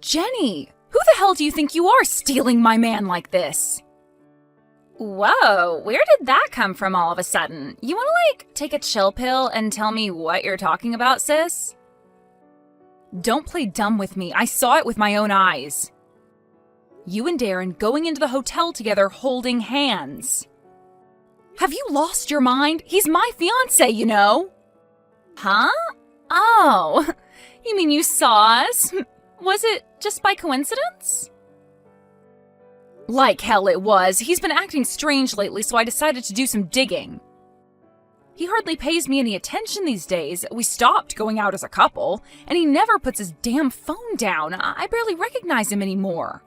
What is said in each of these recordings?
Jenny, who the hell do you think you are stealing my man like this? Whoa, where did that come from all of a sudden? You wanna, take a chill pill and tell me what you're talking about, sis? Don't play dumb with me. I saw it with my own eyes. You and Darren going into the hotel together holding hands. Have you lost your mind? He's my fiancé, you know. Huh? Oh, you mean you saw us? Was it just by coincidence? Like hell it was. He's been acting strange lately, so I decided to do some digging. He hardly pays me any attention these days. We stopped going out as a couple, and he never puts his damn phone down. I barely recognize him anymore.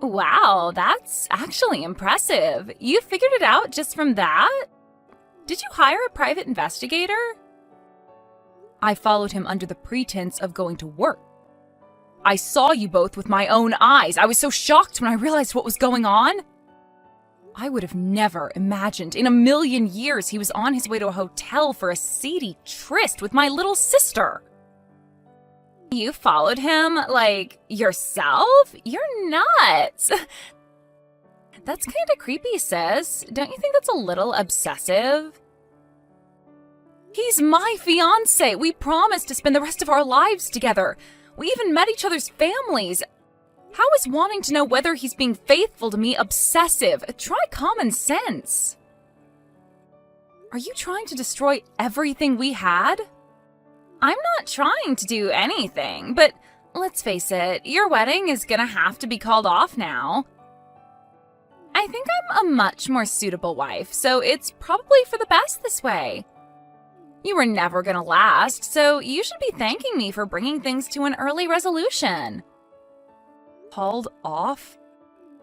Wow, that's actually impressive. You figured it out just from that? Did you hire a private investigator? I followed him under the pretense of going to work. I saw you both with my own eyes. I was so shocked when I realized what was going on. I would have never imagined in a million years he was on his way to a hotel for a seedy tryst with my little sister. You followed him, yourself? You're nuts. That's kind of creepy, sis. Don't you think that's a little obsessive? He's my fiancé. We promised to spend the rest of our lives together. We even met each other's families. How is wanting to know whether he's being faithful to me obsessive? Try common sense. Are you trying to destroy everything we had? I'm not trying to do anything, but let's face it, your wedding is gonna have to be called off now. I think I'm a much more suitable wife, so it's probably for the best this way. You were never gonna last, so you should be thanking me for bringing things to an early resolution. Called off?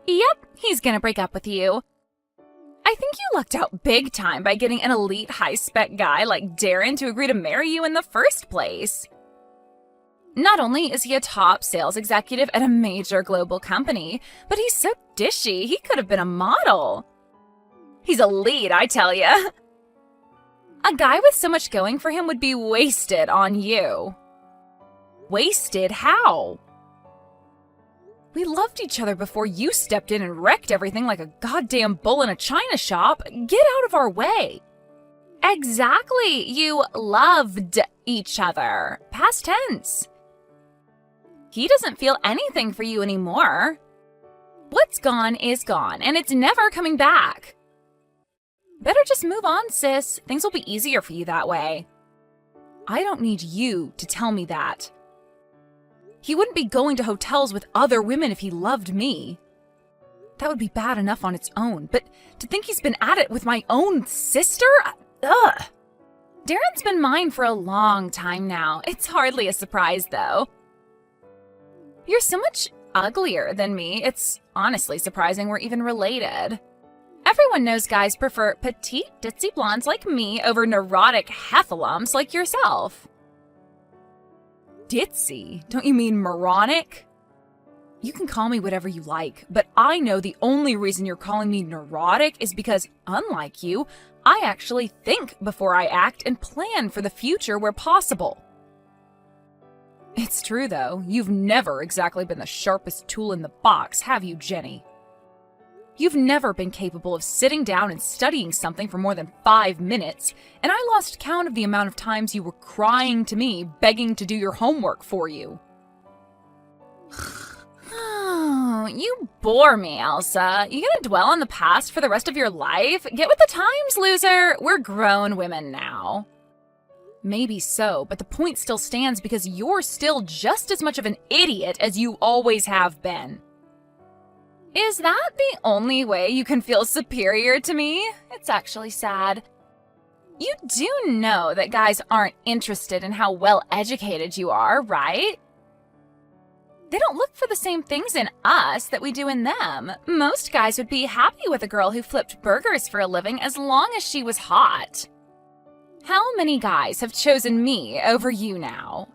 Yep, he's gonna break up with you. I think you lucked out big time by getting an elite high-spec guy like Darren to agree to marry you in the first place. Not only is he a top sales executive at a major global company, but he's so dishy, he could have been a model. He's elite, I tell ya. A guy with so much going for him would be wasted on you. Wasted how? We loved each other before you stepped in and wrecked everything like a goddamn bull in a china shop. Get out of our way. Exactly. You loved each other. Past tense. He doesn't feel anything for you anymore. What's gone is gone, and it's never coming back. Better just move on, sis. Things will be easier for you that way. I don't need you to tell me that. He wouldn't be going to hotels with other women if he loved me. That would be bad enough on its own, but to think he's been at it with my own sister? Ugh. Darren's been mine for a long time now. It's hardly a surprise, though. You're so much uglier than me. It's honestly surprising we're even related. Everyone knows guys prefer petite, ditzy blondes like me over neurotic heffalumps like yourself. Ditzy? Don't you mean moronic? You can call me whatever you like, but I know the only reason you're calling me neurotic is because, unlike you, I actually think before I act and plan for the future where possible. It's true, though. You've never exactly been the sharpest tool in the box, have you, Jenny? You've never been capable of sitting down and studying something for more than 5 minutes, and I lost count of the amount of times you were crying to me, begging to do your homework for you. Oh, you bore me, Elsa. You gonna dwell on the past for the rest of your life? Get with the times, loser. We're grown women now. Maybe so, but the point still stands because you're still just as much of an idiot as you always have been. Is that the only way you can feel superior to me? It's actually sad. You do know that guys aren't interested in how well educated you are, right? They don't look for the same things in us that we do in them. Most guys would be happy with a girl who flipped burgers for a living as long as she was hot. How many guys have chosen me over you now?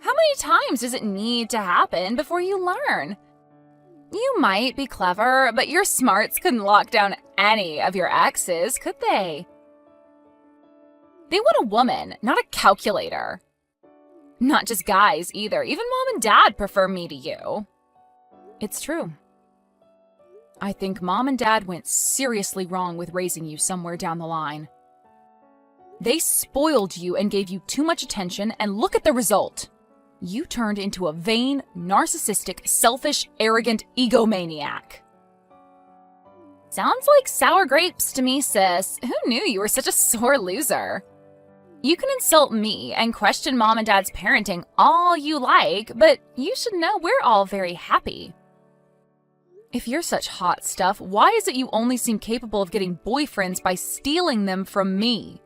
How many times does it need to happen before you learn? You might be clever, but your smarts couldn't lock down any of your exes, could they? They want a woman, not a calculator. Not just guys either. Even Mom and Dad prefer me to you. It's true. I think Mom and Dad went seriously wrong with raising you somewhere down the line. They spoiled you and gave you too much attention, and look at the result. You turned into a vain, narcissistic, selfish, arrogant egomaniac. Sounds like sour grapes to me, sis. Who knew you were such a sore loser? You can insult me and question Mom and Dad's parenting all you like, but you should know we're all very happy. If you're such hot stuff, why is it you only seem capable of getting boyfriends by stealing them from me?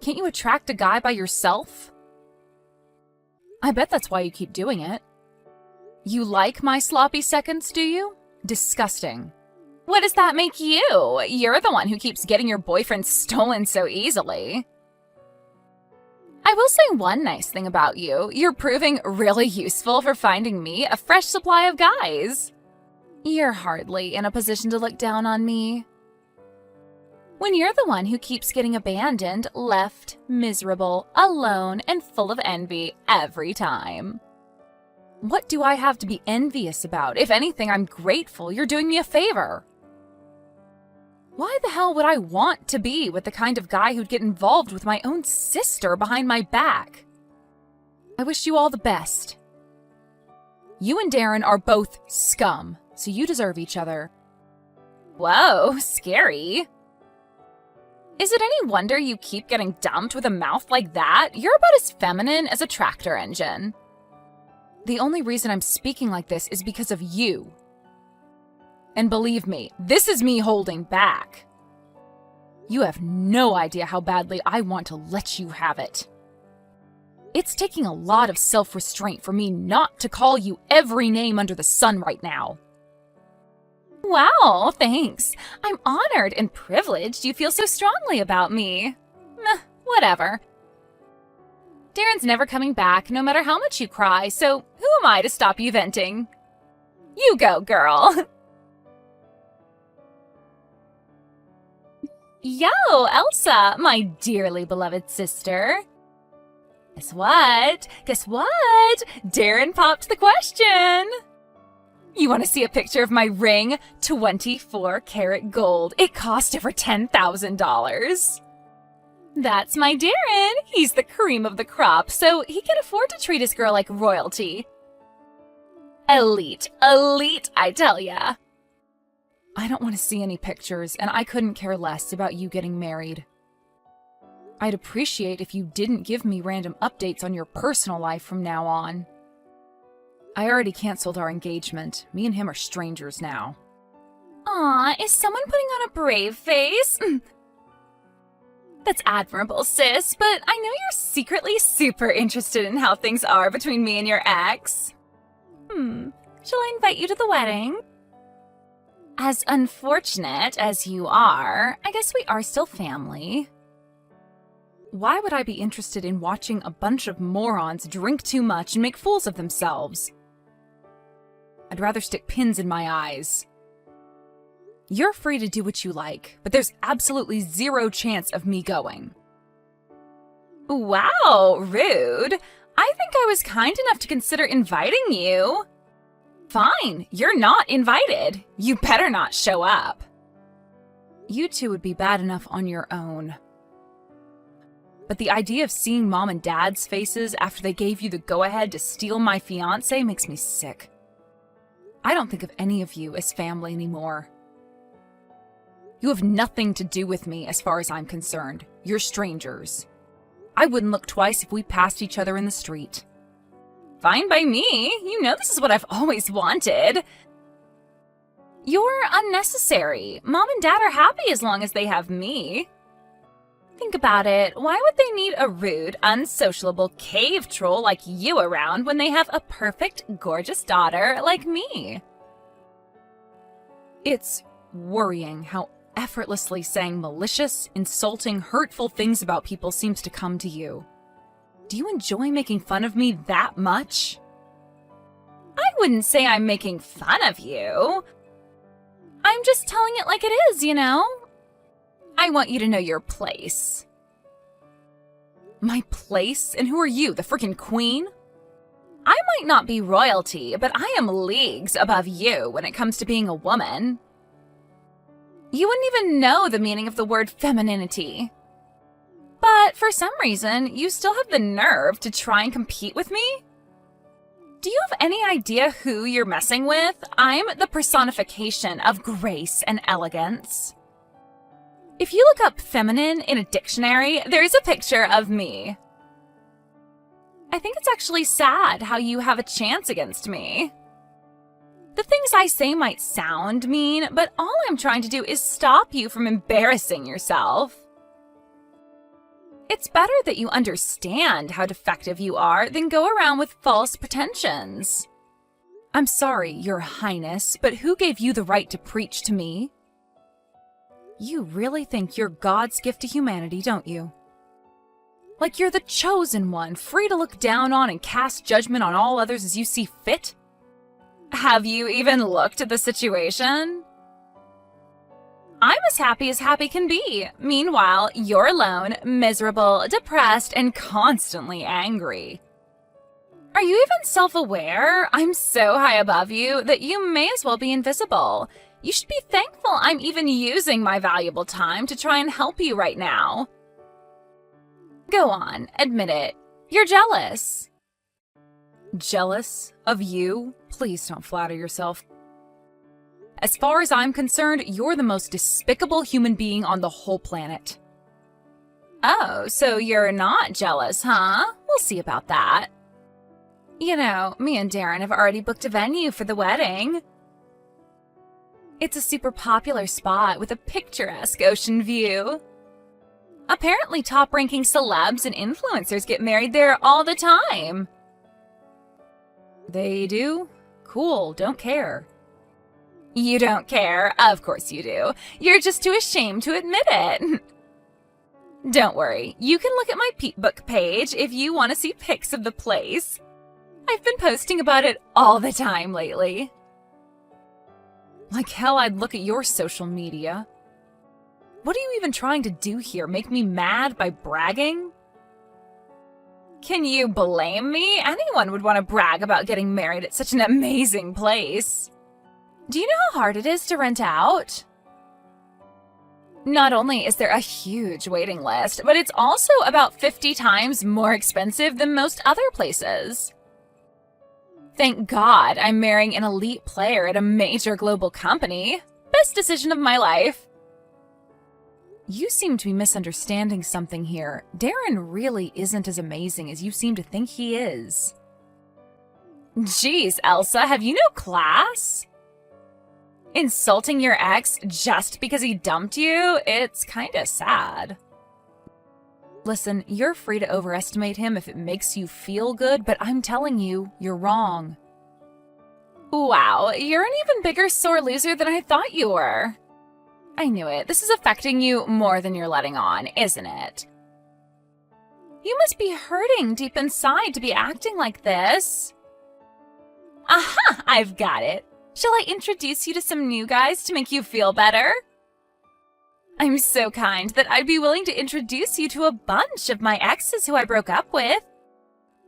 Can't you attract a guy by yourself? I bet that's why you keep doing it. You like my sloppy seconds, do you? Disgusting. What does that make you? You're the one who keeps getting your boyfriend stolen so easily. I will say one nice thing about you. You're proving really useful for finding me a fresh supply of guys. You're hardly in a position to look down on me. When you're the one who keeps getting abandoned, left, miserable, alone, and full of envy every time. What do I have to be envious about? If anything, I'm grateful you're doing me a favor. Why the hell would I want to be with the kind of guy who'd get involved with my own sister behind my back? I wish you all the best. You and Darren are both scum, so you deserve each other. Whoa, scary. Is it any wonder you keep getting dumped with a mouth like that? You're about as feminine as a tractor engine. The only reason I'm speaking like this is because of you. And believe me, this is me holding back. You have no idea how badly I want to let you have it. It's taking a lot of self-restraint for me not to call you every name under the sun right now. Wow, thanks. I'm honored and privileged you feel so strongly about me. Whatever. Darren's never coming back, no matter how much you cry, so who am I to stop you venting? You go, girl. Yo, Elsa, my dearly beloved sister. Guess what? Guess what? Darren popped the question. You want to see a picture of my ring? 24-karat gold. It cost over $10,000. That's my Darren. He's the cream of the crop, so he can afford to treat his girl like royalty. Elite, I tell ya. I don't want to see any pictures, and I couldn't care less about you getting married. I'd appreciate if you didn't give me random updates on your personal life from now on. I already canceled our engagement. Me and him are strangers now. Aw, is someone putting on a brave face? That's admirable, sis, but I know you're secretly super interested in how things are between me and your ex. Shall I invite you to the wedding? As unfortunate as you are, I guess we are still family. Why would I be interested in watching a bunch of morons drink too much and make fools of themselves? I'd rather stick pins in my eyes. You're free to do what you like, but there's absolutely zero chance of me going. Wow, rude. I think I was kind enough to consider inviting you. Fine, you're not invited. You better not show up. You two would be bad enough on your own. But the idea of seeing Mom and Dad's faces after they gave you the go-ahead to steal my fiancé makes me sick. I don't think of any of you as family anymore. You have nothing to do with me as far as I'm concerned. You're strangers. I wouldn't look twice if we passed each other in the street. Fine by me. You know this is what I've always wanted. You're unnecessary. Mom and Dad are happy as long as they have me. Think about it. Why would they need a rude, unsociable cave troll like you around when they have a perfect, gorgeous daughter like me? It's worrying how effortlessly saying malicious, insulting, hurtful things about people seems to come to you. Do you enjoy making fun of me that much? I wouldn't say I'm making fun of you. I'm just telling it like it is, you know? I want you to know your place. My place? And who are you, the freaking queen? I might not be royalty, but I am leagues above you when it comes to being a woman. You wouldn't even know the meaning of the word femininity. But for some reason, you still have the nerve to try and compete with me? Do you have any idea who you're messing with? I'm the personification of grace and elegance. If you look up feminine in a dictionary, there's a picture of me. I think it's actually sad how you have a chance against me. The things I say might sound mean, but all I'm trying to do is stop you from embarrassing yourself. It's better that you understand how defective you are than go around with false pretensions. I'm sorry, Your Highness, but who gave you the right to preach to me? You really think you're God's gift to humanity, don't you? Like you're the chosen one, free to look down on and cast judgment on all others as you see fit? Have you even looked at the situation? I'm as happy can be. Meanwhile, you're alone, miserable, depressed, and constantly angry. Are you even self-aware? I'm so high above you that you may as well be invisible. You should be thankful I'm even using my valuable time to try and help you right now. Go on, admit it. You're jealous. Jealous of you? Please don't flatter yourself. As far as I'm concerned, you're the most despicable human being on the whole planet. Oh, so you're not jealous, huh? We'll see about that. You know, me and Darren have already booked a venue for the wedding. It's a super popular spot with a picturesque ocean view. Apparently top-ranking celebs and influencers get married there all the time. They do? Cool, don't care. You don't care? Of course you do. You're just too ashamed to admit it. Don't worry, you can look at my Peatbook page if you want to see pics of the place. I've been posting about it all the time lately. Like hell, I'd look at your social media. What are you even trying to do here? Make me mad by bragging? Can you blame me? Anyone would want to brag about getting married at such an amazing place. Do you know how hard it is to rent out? Not only is there a huge waiting list, but it's also about 50 times more expensive than most other places. Thank God I'm marrying an elite player at a major global company. Best decision of my life. You seem to be misunderstanding something here. Darren really isn't as amazing as you seem to think he is. Jeez, Elsa, have you no class? Insulting your ex just because he dumped you? It's kinda sad. Listen, you're free to overestimate him if it makes you feel good, but I'm telling you, you're wrong. Wow, you're an even bigger sore loser than I thought you were. I knew it. This is affecting you more than you're letting on, isn't it? You must be hurting deep inside to be acting like this. Aha! I've got it. Shall I introduce you to some new guys to make you feel better? I'm so kind that I'd be willing to introduce you to a bunch of my exes who I broke up with.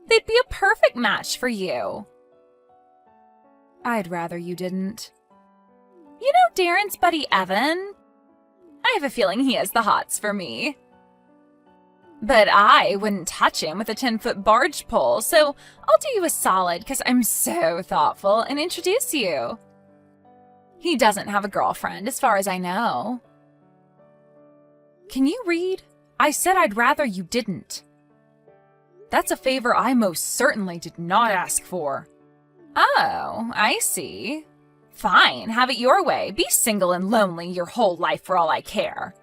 They'd be a perfect match for you. I'd rather you didn't. You know Darren's buddy Evan? I have a feeling he has the hots for me. But I wouldn't touch him with a 10-foot barge pole, so I'll do you a solid because I'm so thoughtful and introduce you. He doesn't have a girlfriend, as far as I know. Can you read? I said I'd rather you didn't. That's a favor I most certainly did not ask for. Oh, I see. Fine, have it your way. Be single and lonely your whole life for all I care.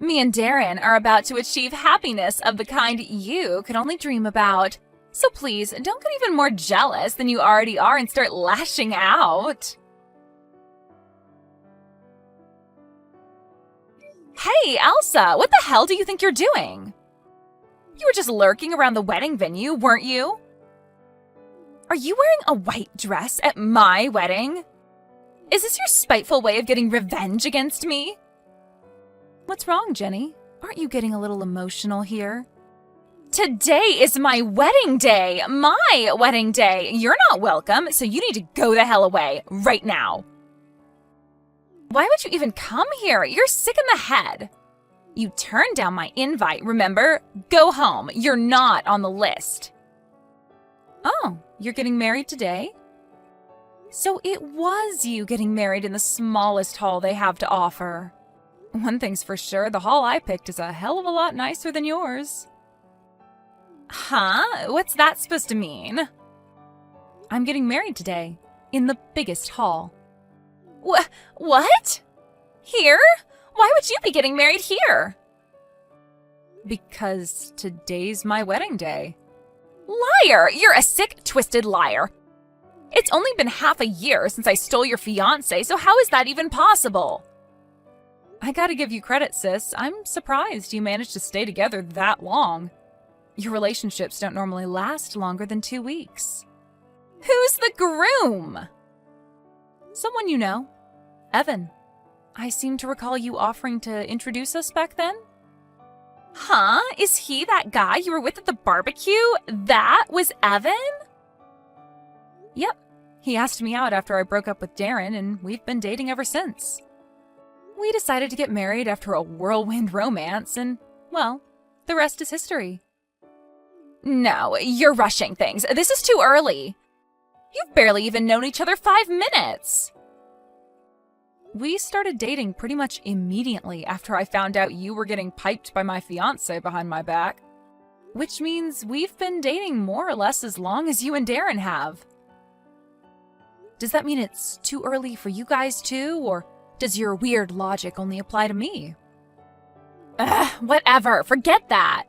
Me and Darren are about to achieve happiness of the kind you could only dream about. So please, don't get even more jealous than you already are and start lashing out. Hey, Elsa, what the hell do you think you're doing? You were just lurking around the wedding venue, weren't you? Are you wearing a white dress at my wedding? Is this your spiteful way of getting revenge against me? What's wrong, Jenny? Aren't you getting a little emotional here? Today is my wedding day! My wedding day! You're not welcome, so you need to go the hell away, right now. Why would you even come here? You're sick in the head. You turned down my invite, remember? Go home. You're not on the list. Oh, you're getting married today? So it was you getting married in the smallest hall they have to offer. One thing's for sure, the hall I picked is a hell of a lot nicer than yours. Huh? What's that supposed to mean? I'm getting married today, in the biggest hall. What? Here? Why would you be getting married here? Because today's my wedding day. Liar! You're a sick, twisted liar. It's only been half a year since I stole your fiancé, so how is that even possible? I gotta give you credit, sis. I'm surprised you managed to stay together that long. Your relationships don't normally last longer than 2 weeks. Who's the groom? Someone you know. Evan. I seem to recall you offering to introduce us back then. Huh? Is he that guy you were with at the barbecue? That was Evan? Yep. He asked me out after I broke up with Darren, and we've been dating ever since. We decided to get married after a whirlwind romance, and, well, the rest is history. No, you're rushing things. This is too early. You've barely even known each other 5 minutes. We started dating pretty much immediately after I found out you were getting piped by my fiancé behind my back. Which means we've been dating more or less as long as you and Darren have. Does that mean it's too early for you guys too, or does your weird logic only apply to me? Whatever, forget that.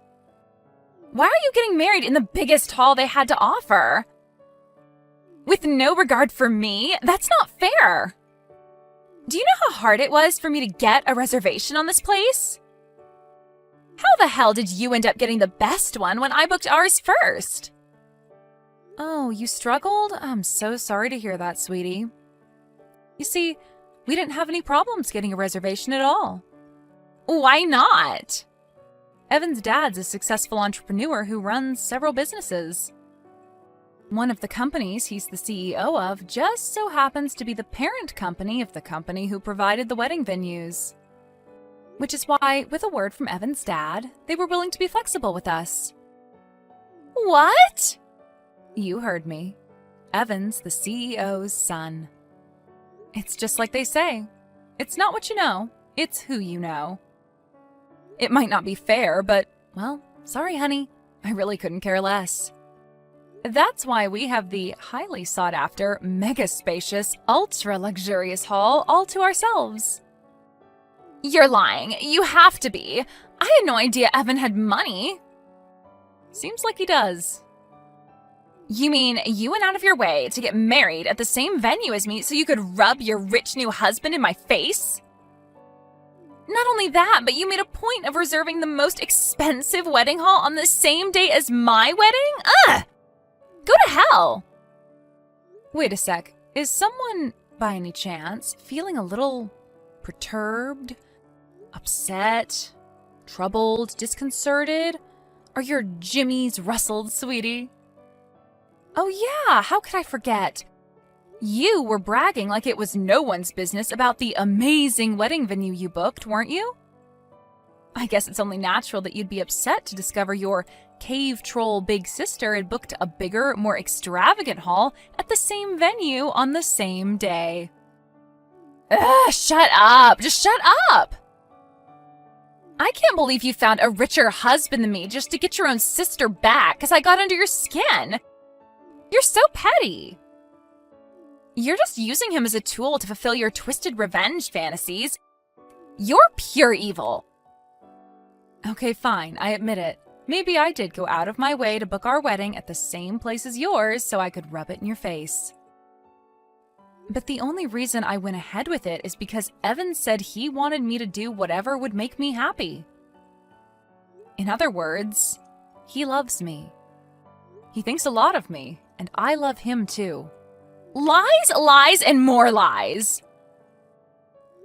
Why are you getting married in the biggest hall they had to offer? With no regard for me? That's not fair. Do you know how hard it was for me to get a reservation on this place? How the hell did you end up getting the best one when I booked ours first? Oh, you struggled? I'm so sorry to hear that, sweetie. You see, we didn't have any problems getting a reservation at all. Why not? Evan's dad's a successful entrepreneur who runs several businesses. One of the companies he's the CEO of just so happens to be the parent company of the company who provided the wedding venues. Which is why, with a word from Evan's dad, they were willing to be flexible with us. What? You heard me. Evan's the CEO's son. It's just like they say. It's not what you know, it's who you know. It might not be fair, but, well, sorry, honey. I really couldn't care less. That's why we have the highly sought-after, mega-spacious, ultra-luxurious hall all to ourselves. You're lying. You have to be. I had no idea Evan had money. Seems like he does. You mean you went out of your way to get married at the same venue as me so you could rub your rich new husband in my face? Not only that, but you made a point of reserving the most expensive wedding hall on the same day as my wedding? Ugh! Go to hell! Wait a sec. Is someone, by any chance, feeling a little perturbed, upset, troubled, disconcerted? Are your jimmies rustled, sweetie? Oh yeah, how could I forget? You were bragging like it was no one's business about the amazing wedding venue you booked, weren't you? I guess it's only natural that you'd be upset to discover your cave troll big sister had booked a bigger, more extravagant hall at the same venue on the same day. Ugh, shut up! Just shut up! I can't believe you found a richer husband than me just to get your own sister back because I got under your skin. You're so petty. You're just using him as a tool to fulfill your twisted revenge fantasies. You're pure evil. Okay, fine, I admit it. Maybe I did go out of my way to book our wedding at the same place as yours so I could rub it in your face. But the only reason I went ahead with it is because Evan said he wanted me to do whatever would make me happy. In other words, he loves me. He thinks a lot of me, and I love him too. Lies, lies, and more lies!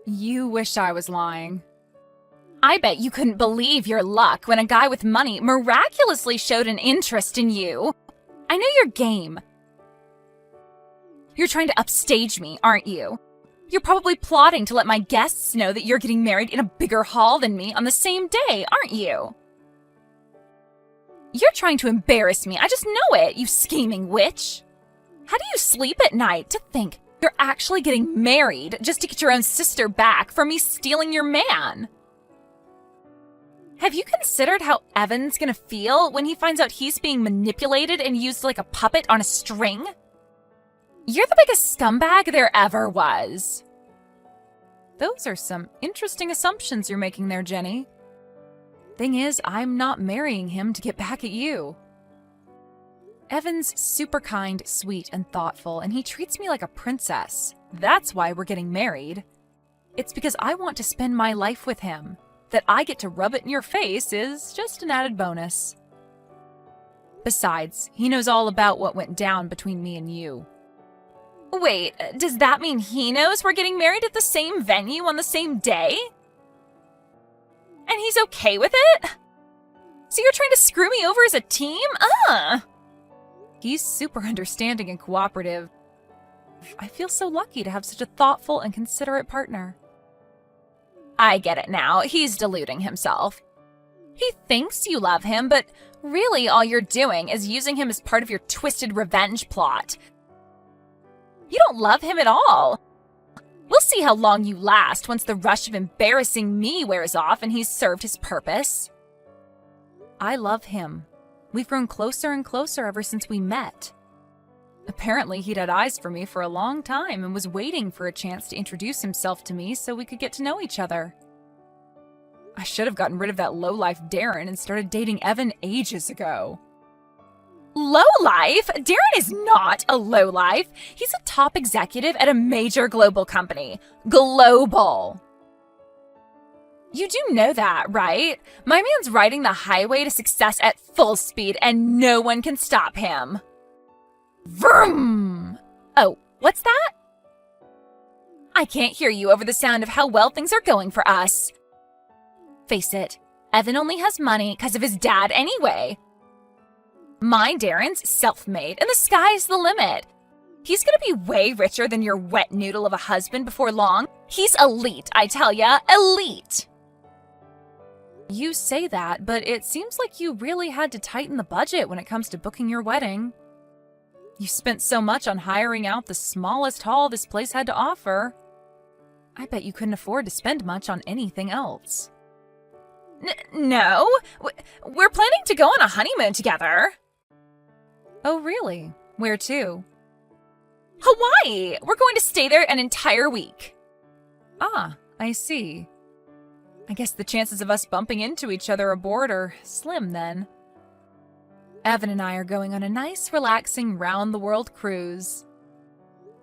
You wish I was lying. I bet you couldn't believe your luck when a guy with money miraculously showed an interest in you. I know your game. You're trying to upstage me, aren't you? You're probably plotting to let my guests know that you're getting married in a bigger hall than me on the same day, aren't you? You're trying to embarrass me. I just know it, you scheming witch. How do you sleep at night to think you're actually getting married just to get your own sister back for me stealing your man? Have you considered how Evan's gonna feel when he finds out he's being manipulated and used like a puppet on a string? You're the biggest scumbag there ever was. Those are some interesting assumptions you're making there, Jenny. Thing is, I'm not marrying him to get back at you. Evan's super kind, sweet, and thoughtful, and he treats me like a princess. That's why we're getting married. It's because I want to spend my life with him. That I get to rub it in your face is just an added bonus. Besides, he knows all about what went down between me and you. Wait, does that mean he knows we're getting married at the same venue on the same day? And he's okay with it? So you're trying to screw me over as a team? He's super understanding and cooperative. I feel so lucky to have such a thoughtful and considerate partner. I get it now. He's deluding himself. He thinks you love him, but really all you're doing is using him as part of your twisted revenge plot. You don't love him at all. We'll see how long you last once the rush of embarrassing me wears off and he's served his purpose. I love him. We've grown closer and closer ever since we met. Apparently, he'd had eyes for me for a long time and was waiting for a chance to introduce himself to me so we could get to know each other. I should have gotten rid of that lowlife Darren and started dating Evan ages ago. Lowlife? Darren is not a lowlife. He's a top executive at a major global company. Global. You do know that, right? My man's riding the highway to success at full speed and no one can stop him. Vroom! Oh, what's that? I can't hear you over the sound of how well things are going for us. Face it, Evan only has money because of his dad anyway. My Darren's self-made, and the sky's the limit. He's gonna be way richer than your wet noodle of a husband before long. He's elite, I tell ya, elite. You say that, but it seems like you really had to tighten the budget when it comes to booking your wedding. You spent so much on hiring out the smallest hall this place had to offer. I bet you couldn't afford to spend much on anything else. No, we're planning to go on a honeymoon together. Oh, really? Where to? Hawaii! We're going to stay there an entire week. Ah, I see. I guess the chances of us bumping into each other aboard are slim then. Evan and I are going on a nice, relaxing, round-the-world cruise.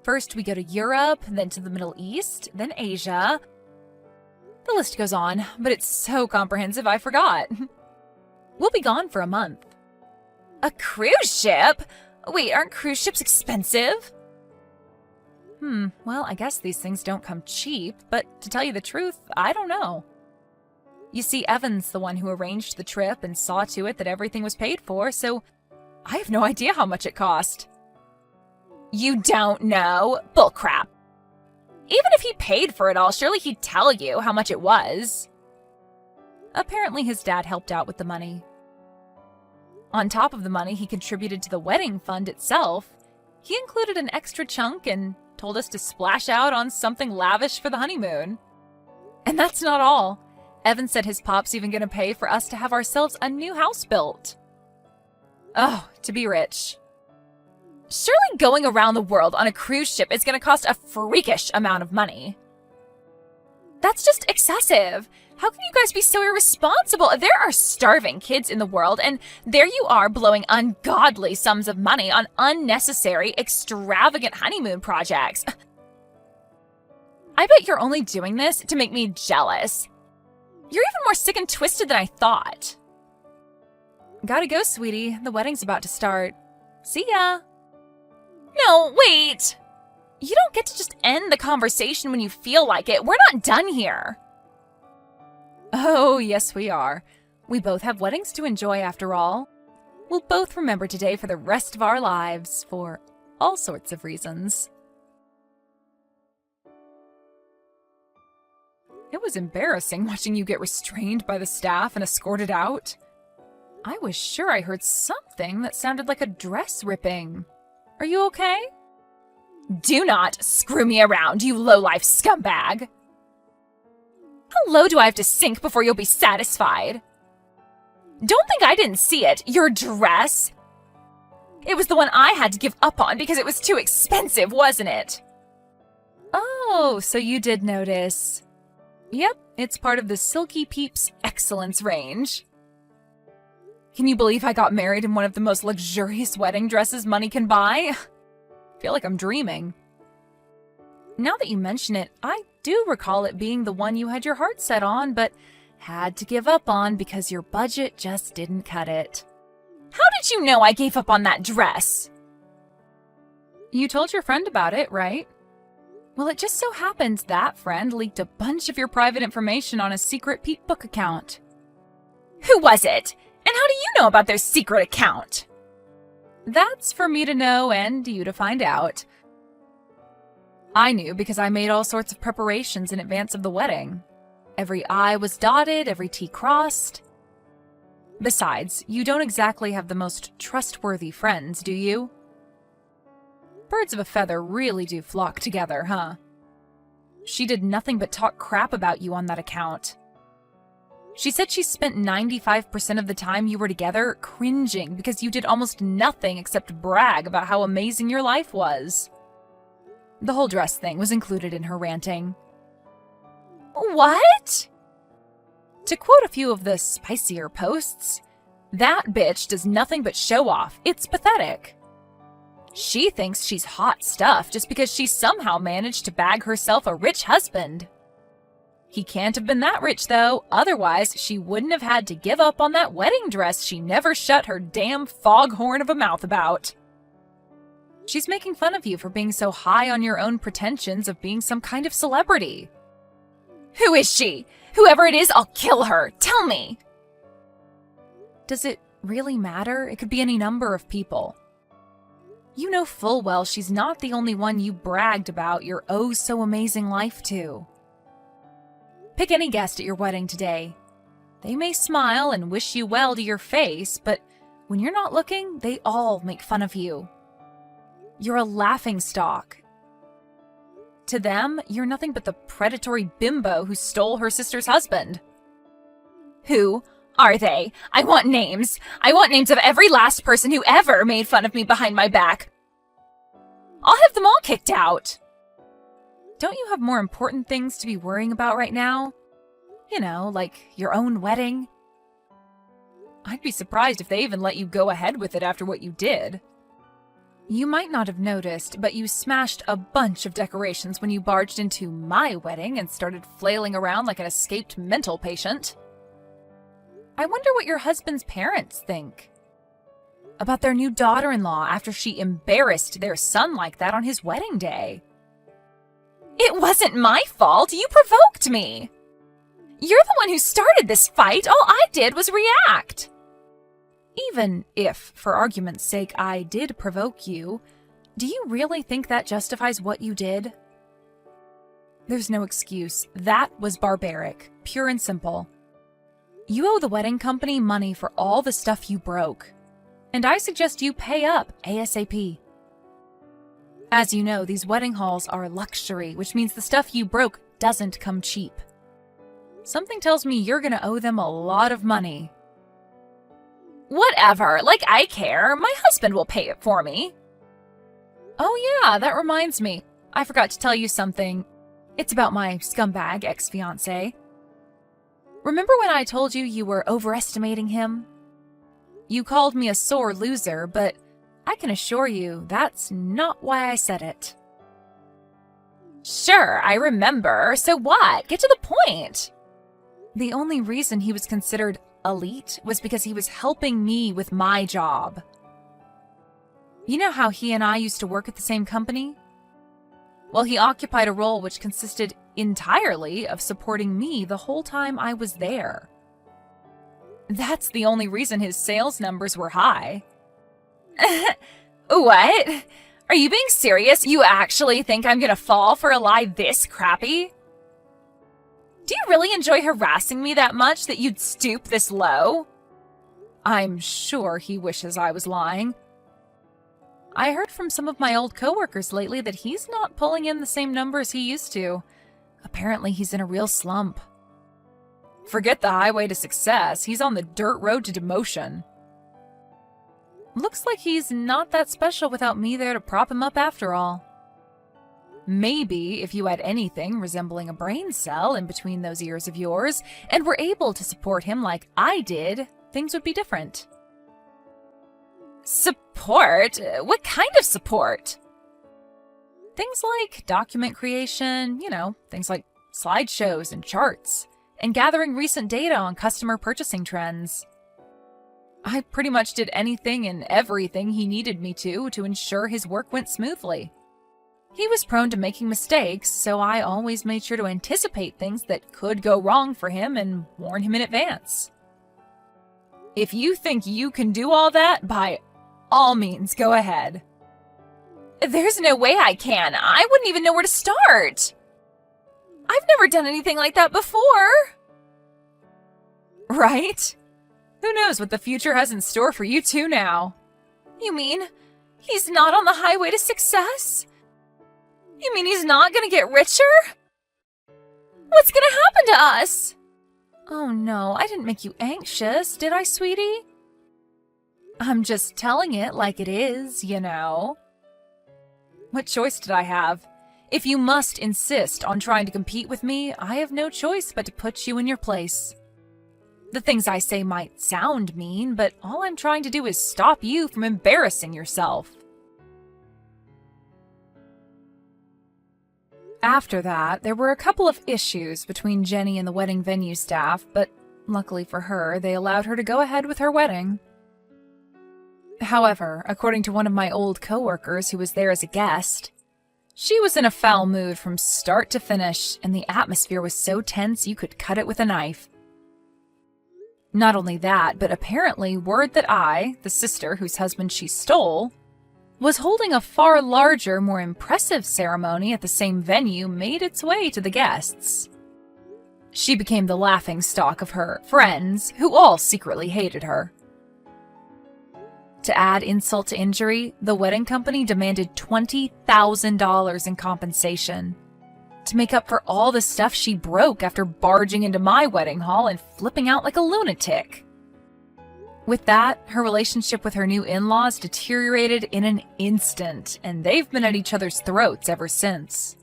First, we go to Europe, then to the Middle East, then Asia. The list goes on, but it's so comprehensive I forgot. We'll be gone for a month. A cruise ship? Wait, aren't cruise ships expensive? Well, I guess these things don't come cheap, but to tell you the truth, I don't know. You see, Evan's the one who arranged the trip and saw to it that everything was paid for, so I have no idea how much it cost. You don't know? Bullcrap. Even if he paid for it all, surely he'd tell you how much it was. Apparently his dad helped out with the money. On top of the money he contributed to the wedding fund itself, he included an extra chunk and told us to splash out on something lavish for the honeymoon. And that's not all. Evan said his pop's even going to pay for us to have ourselves a new house built. Oh, to be rich. Surely going around the world on a cruise ship is going to cost a freakish amount of money. That's just excessive. How can you guys be so irresponsible? There are starving kids in the world, and there you are blowing ungodly sums of money on unnecessary, extravagant honeymoon projects. I bet you're only doing this to make me jealous. You're even more sick and twisted than I thought. Gotta go, sweetie. The wedding's about to start. See ya. No, wait. You don't get to just end the conversation when you feel like it. We're not done here. Oh, yes, we are. We both have weddings to enjoy after all. We'll both remember today for the rest of our lives, for all sorts of reasons. It was embarrassing watching you get restrained by the staff and escorted out. I was sure I heard something that sounded like a dress ripping. Are you okay? Do not screw me around, you low-life scumbag! How low do I have to sink before you'll be satisfied? Don't think I didn't see it, your dress! It was the one I had to give up on because it was too expensive, wasn't it? Oh, so you did notice. Yep, it's part of the Silky Peeps Excellence range. Can you believe I got married in one of the most luxurious wedding dresses money can buy? I feel like I'm dreaming. Now that you mention it, I do recall it being the one you had your heart set on, but had to give up on because your budget just didn't cut it. How did you know I gave up on that dress? You told your friend about it, right? Well, it just so happens that friend leaked a bunch of your private information on a secret Pete book account. Who was it? And how do you know about their secret account? That's for me to know and you to find out. I knew because I made all sorts of preparations in advance of the wedding. Every I was dotted, every T crossed. Besides, you don't exactly have the most trustworthy friends, do you? Birds of a feather really do flock together, huh? She did nothing but talk crap about you on that account. She said she spent 95% of the time you were together cringing because you did almost nothing except brag about how amazing your life was. The whole dress thing was included in her ranting. What? To quote a few of the spicier posts, that bitch does nothing but show off. It's pathetic. She thinks she's hot stuff just because she somehow managed to bag herself a rich husband. He can't have been that rich, though. Otherwise, she wouldn't have had to give up on that wedding dress she never shut her damn foghorn of a mouth about. She's making fun of you for being so high on your own pretensions of being some kind of celebrity. Who is she? Whoever it is, I'll kill her. Tell me. Does it really matter? It could be any number of people. You know full well she's not the only one you bragged about your oh-so-amazing life to. Pick any guest at your wedding today. They may smile and wish you well to your face, but when you're not looking, they all make fun of you. You're a laughingstock. To them, you're nothing but the predatory bimbo who stole her sister's husband. Who are they? I want names. I want names of every last person who ever made fun of me behind my back. I'll have them all kicked out. Don't you have more important things to be worrying about right now? You know, like your own wedding. I'd be surprised if they even let you go ahead with it after what you did. You might not have noticed, but you smashed a bunch of decorations when you barged into my wedding and started flailing around like an escaped mental patient. I wonder what your husband's parents think about their new daughter-in-law after she embarrassed their son like that on his wedding day. It wasn't my fault. You provoked me. You're the one who started this fight. All I did was react. Even if, for argument's sake, I did provoke you, do you really think that justifies what you did? There's no excuse. That was barbaric, pure and simple. You owe the wedding company money for all the stuff you broke, and I suggest you pay up ASAP. As you know, these wedding halls are luxury, which means the stuff you broke doesn't come cheap. Something tells me you're gonna owe them a lot of money. Whatever, like I care. My husband will pay it for me. Oh yeah, that reminds me. I forgot to tell you something. It's about my scumbag ex-fiancé. Remember when I told you you were overestimating him? You called me a sore loser, but I can assure you that's not why I said it. Sure, I remember. So what? Get to the point. The only reason he was considered elite was because he was helping me with my job. You know how he and I used to work at the same company? while he occupied a role which consisted entirely of supporting me the whole time I was there. That's the only reason his sales numbers were high. What? Are you being serious? You actually think I'm gonna fall for a lie this crappy? Do you really enjoy harassing me that much that you'd stoop this low? I'm sure he wishes I was lying. I heard from some of my old coworkers lately that he's not pulling in the same numbers he used to. Apparently he's in a real slump. Forget the highway to success, he's on the dirt road to demotion. Looks like he's not that special without me there to prop him up after all. Maybe if you had anything resembling a brain cell in between those ears of yours and were able to support him like I did, things would be different. Support? What kind of support? Things like document creation, things like slideshows and charts, and gathering recent data on customer purchasing trends. I pretty much did anything and everything he needed me to ensure his work went smoothly. He was prone to making mistakes, so I always made sure to anticipate things that could go wrong for him and warn him in advance. If you think you can do all that, by all means, go ahead. There's no way I can. I wouldn't even know where to start. I've never done anything like that before. Right? Who knows what the future has in store for you two now? You mean he's not on the highway to success? You mean he's not gonna get richer? What's gonna happen to us? Oh no, I didn't make you anxious, did I, sweetie? I'm just telling it like it is, What choice did I have? If you must insist on trying to compete with me, I have no choice but to put you in your place. The things I say might sound mean, but all I'm trying to do is stop you from embarrassing yourself. After that, there were a couple of issues between Jenny and the wedding venue staff, but luckily for her, they allowed her to go ahead with her wedding. However, according to one of my old coworkers who was there as a guest, she was in a foul mood from start to finish, and the atmosphere was so tense you could cut it with a knife. Not only that, but apparently word that I, the sister whose husband she stole, was holding a far larger, more impressive ceremony at the same venue made its way to the guests. She became the laughingstock of her friends, who all secretly hated her. To add insult to injury, the wedding company demanded $20,000 in compensation to make up for all the stuff she broke after barging into my wedding hall and flipping out like a lunatic. With that, her relationship with her new in-laws deteriorated in an instant, and they've been at each other's throats ever since.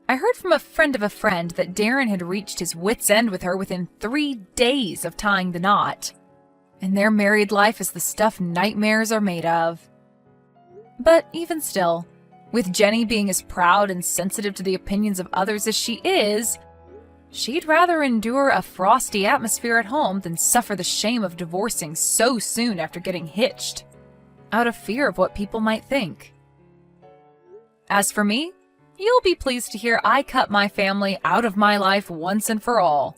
I heard from a friend of a friend that Darren had reached his wit's end with her within 3 days of tying the knot, and their married life is the stuff nightmares are made of. But even still, with Jenny being as proud and sensitive to the opinions of others as she is, she'd rather endure a frosty atmosphere at home than suffer the shame of divorcing so soon after getting hitched, out of fear of what people might think. As for me, you'll be pleased to hear I cut my family out of my life once and for all.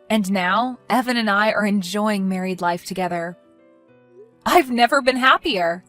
And now, Evan and I are enjoying married life together. I've never been happier.